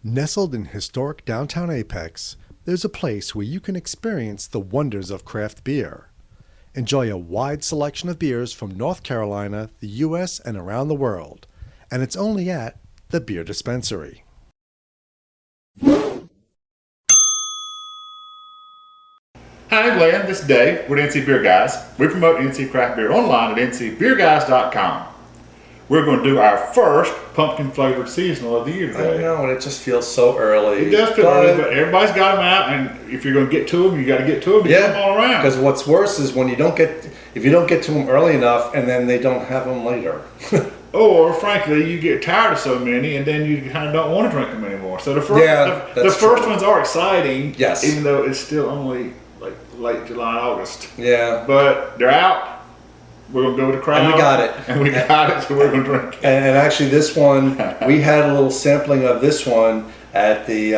Nestled in historic downtown Apex, there's a place where you can experience the wonders of craft beer. Enjoy a wide selection of beers from North Carolina, the U.S., and around the world. And it's only at the Beer Dispensary. Hi, I'm Glenn. This is Dave. We're the NC Beer Guys. We promote NC Craft Beer online at ncbeerguys.com. We're going to do our first pumpkin flavored seasonal of the year today. I know, and it just feels so early. It does feel early, but everybody's got them out, and if you're going to get to them, you got to get to them and get them all around. Because what's worse is when you don't get, if you don't get to them early enough, and then they don't have them later. Or, frankly, you get tired of so many, and then you kind of don't want to drink them anymore. So the first ones are exciting, yes, even though it's still only like late July, August. Yeah, but they're out. We're going to go with the crowd. And we got it. And we got it, so we're going to drink it. And actually this one, we had a little sampling of this one at the...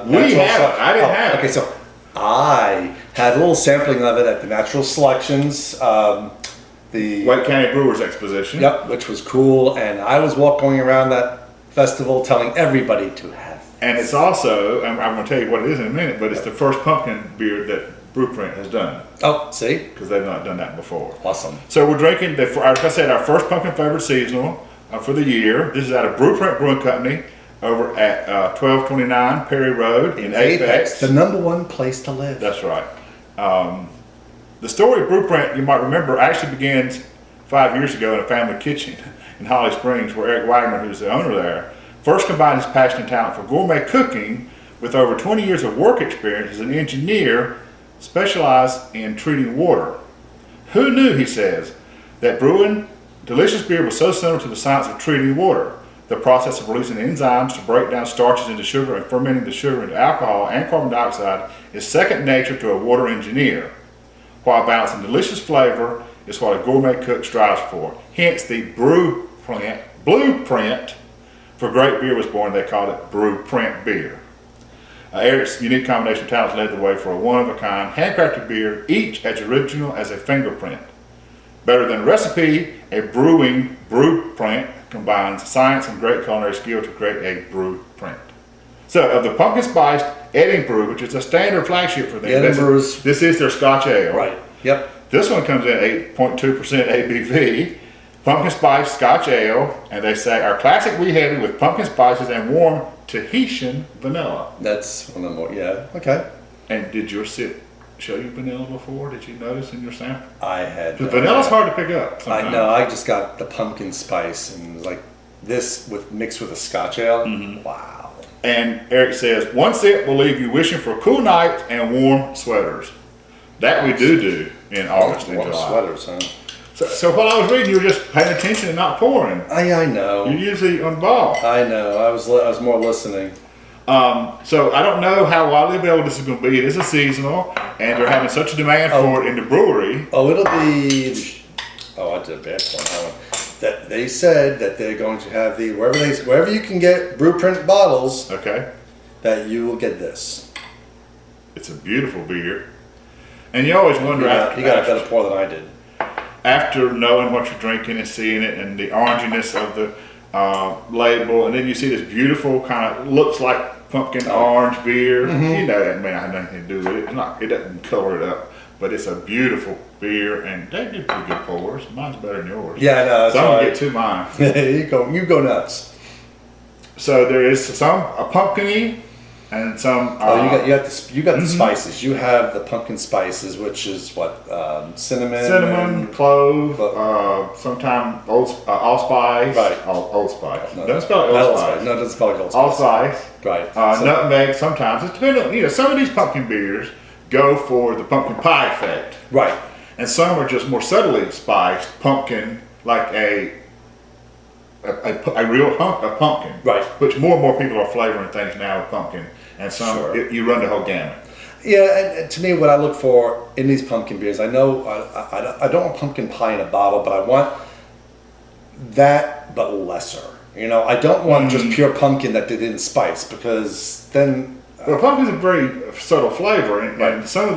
we have it. I didn't have it. Okay, so I had a little sampling of it at the Natural Selections, the White County Brewers Exposition. Yep, which was cool. And I was going around that festival telling everybody to have this. And it's also, I'm going to tell you what it is in a minute, but it's the first pumpkin beer that Brueprint has done. Oh, see? Because they've not done that before. Awesome. So we're drinking, like I said, our first pumpkin flavored seasonal for the year. This is out of Brüeprint Brewing Company over at 1229 Perry Road in Apex. The number one place to live. That's right. The story of Brueprint, you might remember, actually begins 5 years ago in a family kitchen in Holly Springs, where Eric Wagner, who's the owner there, first combined his passion and talent for gourmet cooking with over 20 years of work experience as an engineer specialized in treating water. Who knew, he says, that brewing delicious beer was so similar to the science of treating water, the process of releasing enzymes to break down starches into sugar and fermenting the sugar into alcohol and carbon dioxide is second nature to a water engineer, while balancing delicious flavor is what a gourmet cook strives for. Hence the blueprint for great beer was born. They called it Brueprint beer. Eric's unique combination of talents led the way for a one-of-a-kind, handcrafted beer, each as original as a fingerprint. Better than a recipe, a brewing Brueprint combines science and great culinary skill to create a Brueprint. So, of the Pumpkin Spiced Edinbrüe, which is a standard flagship for them, this is their Scotch ale. Right, yep. This one comes in at 8.2% ABV. Pumpkin Spiced Scotch Ale, and they say, our classic wee heavy with pumpkin spices and warm Tahitian Vanilla. That's one of the more, yeah, okay. And did your sip show you vanilla before? Did you notice in your sample? I had. Because vanilla's hard to pick up sometimes. I know, I just got the pumpkin spice and it was like this mixed with a Scotch ale. Mm-hmm. Wow. And Eric says, one sip will leave you wishing for cool nights and warm sweaters. That we do in August and warm July. Sweaters, huh? So while I was reading, you were just paying attention and not pouring. I know. You're usually on the ball. I know. I was more listening. So I don't know how widely available this is going to be. It is a seasonal, and they're having such a demand for it in the brewery. Oh, it'll be. Oh, I did a bad point. That one. That they said that they're going to have the wherever you can get Brueprint bottles. Okay. That you will get this. It's a beautiful beer, and you always wonder. You got a better pour than I did. After knowing what you're drinking and seeing it and the oranginess of the label, and then you see this beautiful kind of looks like pumpkin orange beer. Mm-hmm. You know that may not have anything to do with it. It doesn't color it up, but it's a beautiful beer, and they do pretty good pours. Mine's better than yours. Yeah, no, so I'm gonna get to mine. you go nuts. So there is some pumpkin-y and some. You got the spices. You have the pumpkin spices, which is what cinnamon, clove, sometimes allspice. Right, Old Spice. No, Doesn't spell like Old Spice. No, it doesn't spell like Old Spice. Allspice. Right. Nutmeg. Sometimes it's depending on some of these pumpkin beers go for the pumpkin pie effect. Right. And some are just more subtly spiced pumpkin, like a real hunk of pumpkin. Right. Which more and more people are flavoring things now with pumpkin. And some, you run the whole gamut. Yeah, and to me, what I look for in these pumpkin beers, I know I don't want pumpkin pie in a bottle, but I want that, but lesser. I don't want just pure pumpkin that they didn't spice, because then... Well, pumpkin's a very subtle flavor, and some of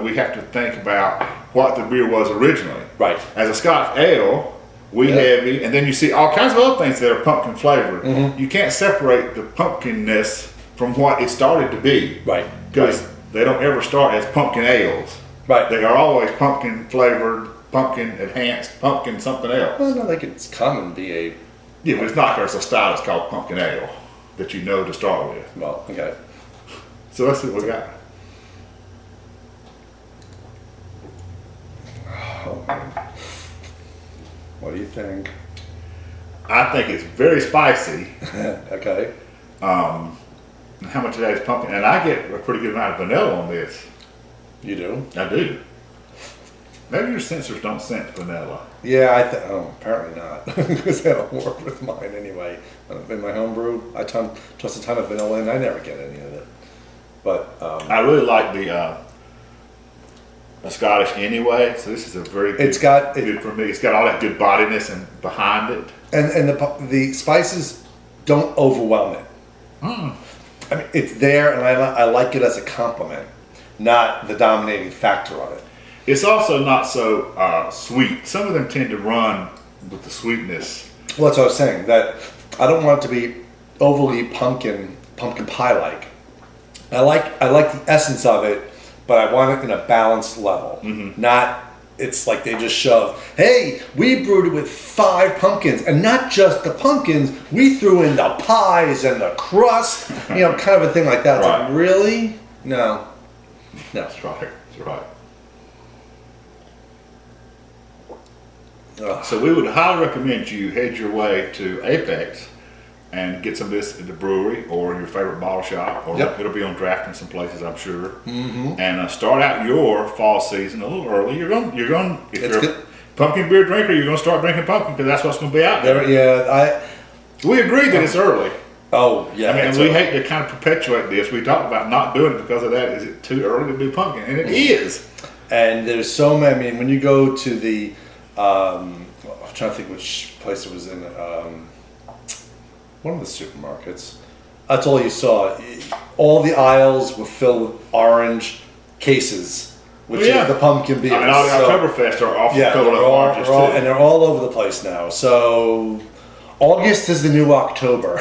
we have to think about what the beer was originally. Right. As a Scotch ale, wee Yeah. heavy, and then you see all kinds of other things that are pumpkin flavored. You can't separate the pumpkinness from what it started to be. Right. Because they don't ever start as pumpkin ales. Right. They are always pumpkin flavored, pumpkin enhanced, pumpkin something else. Well, no, they could come and be a. Yeah, but it's not there's a style that's called pumpkin ale that you know to start with. Well, okay. So let's see what we got. Oh, man. What do you think? I think it's very spicy. Okay. How much of that is pumpkin? And I get a pretty good amount of vanilla on this. You do? I do. Maybe your sensors don't sense vanilla. Yeah, oh, apparently not. Because they don't work with mine anyway. In my homebrew, I toss a ton of vanilla in. I never get any of it. But I really like the Scottish anyway. So this is a very good, good for me. It's got all that good bodiness and behind it. And the spices don't overwhelm it. I mean, it's there, and I like it as a compliment, not the dominating factor of it. It's also not so sweet. Some of them tend to run with the sweetness. Well, that's what I was saying. That I don't want it to be overly pumpkin pie-like. I like the essence of it, but I want it in a balanced level. Not it's like they just shove. Hey, we brewed it with 5 pumpkins, and not just the pumpkins. We threw in the pies and the crust. Kind of a thing like that. It's like, really? No. That's right. That's right. Ugh. So we would highly recommend you head your way to Apex and get some of this at the brewery or your favorite bottle shop, or it'll be on draft in some places, I'm sure. And start out your fall season a little early. You're going. If you're a pumpkin beer drinker, you're going to start drinking pumpkin because that's what's going to be out there. We agree that it's early. Oh yeah. I mean, we hate to kind of perpetuate this. We talk about not doing it because of that. Is it too early to do pumpkin? And it is. And there's so many. I mean, when you go to the, I'm trying to think which place it was in. One of the supermarkets. That's all you saw. All the aisles were filled with orange cases, which is the pumpkin beer. And all the Oktoberfest are often filled with oranges too. And they're all over the place now. So August is the new October.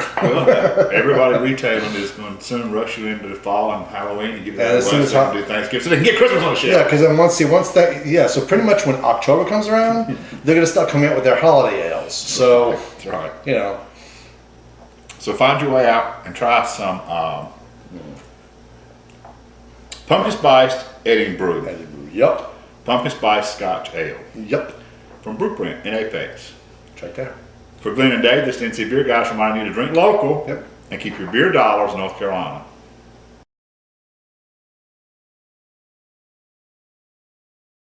Everybody retailing is going to soon rush you into the fall and Halloween and give you as soon as so do Thanksgiving, so they can get Christmas on the shelf. Yeah, because then so pretty much when October comes around, they're going to start coming out with their holiday ales. So that's right. So find your way out and try some Pumpkin Spiced Edinbrüe. Yep. Pumpkin Spiced Scotch Ale. Yep. From Brueprint in Apex. It's right there. For Glenn and Dave, this is NC Beer Guys reminding you to drink local and keep your beer dollars in North Carolina.